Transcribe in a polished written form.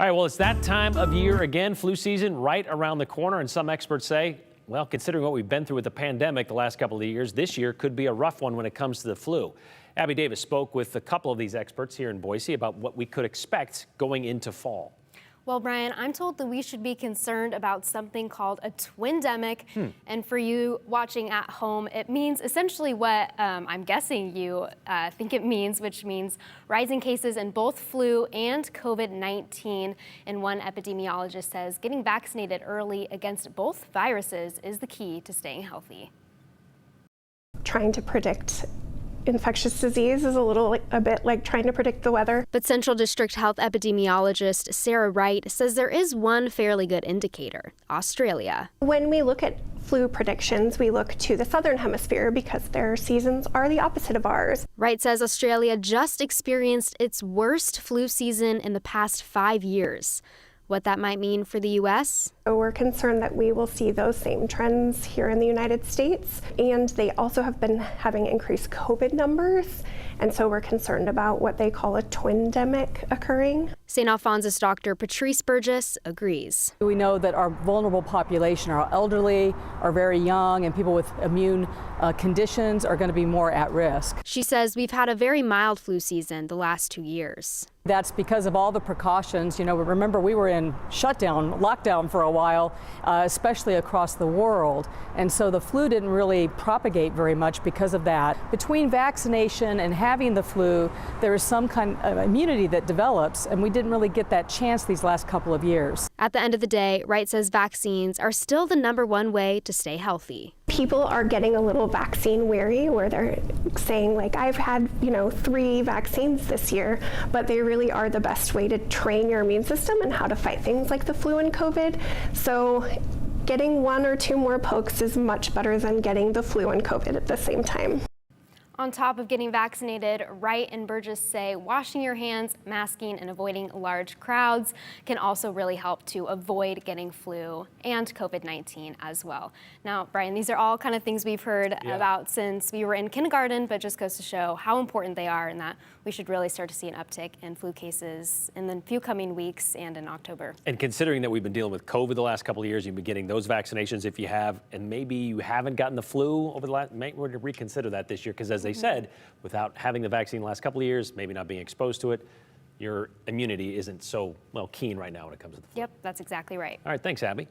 All right, well, it's that time of year again, flu season right around the corner, and some experts say, well, considering what we've been through with the pandemic the last couple of years, this year could be a rough one when it comes to the flu. Abby Davis spoke with a couple of these experts here in Boise about what we could expect going into fall. Well, Brian, I'm told that we should be concerned about something called a twindemic. And for you watching at home, it means essentially what I'm guessing you think it means, which means rising cases in both flu and COVID-19. And one epidemiologist says getting vaccinated early against both viruses is the key to staying healthy. Trying to predict infectious disease is a bit like trying to predict the weather. But Central District Health epidemiologist Sarah Wright says there is one fairly good indicator: Australia. When we look at flu predictions, we look to the southern hemisphere because their seasons are the opposite of ours. Wright says Australia just experienced its worst flu season in the past 5 years. What that might mean for the U.S.? So we're concerned that we will see those same trends here in the United States, and they also have been having increased COVID numbers, and so we're concerned about what they call a twindemic occurring. St. Alphonsus Dr. Patrice Burgess agrees. We know that our vulnerable population, our elderly, are very young, and people with immune conditions are going to be more at risk. She says we've had a very mild flu season the last 2 years. That's because of all the precautions. You know, remember we were in lockdown for a while, especially across the world. And so the flu didn't really propagate very much because of that. Between vaccination and having the flu, there is some kind of immunity that develops, and we didn't really get that chance these last couple of years. At the end of the day, Wright says vaccines are still the #1 way to stay healthy. People are getting a little vaccine weary, where they're saying, like, I've had, 3 vaccines this year, but they really are the best way to train your immune system and how to fight things like the flu and COVID. So getting 1 or 2 more pokes is much better than getting the flu and COVID at the same time. On top of getting vaccinated, Wright and Burgess say washing your hands, masking, and avoiding large crowds can also really help to avoid getting flu and COVID-19 as well. Now, Brian, these are all kind of things we've heard about since we were in kindergarten, but just goes to show how important they are and that we should really start to see an uptick in flu cases in the few coming weeks and in October. And considering that we've been dealing with COVID the last couple of years, you've been getting those vaccinations if you have, and maybe you haven't gotten the flu over the last, maybe we're to reconsider that this year, because as they said, without having the vaccine the last couple of years, maybe not being exposed to it, your immunity isn't so, keen right now when it comes to the flu. Yep, that's exactly right. All right, thanks, Abby.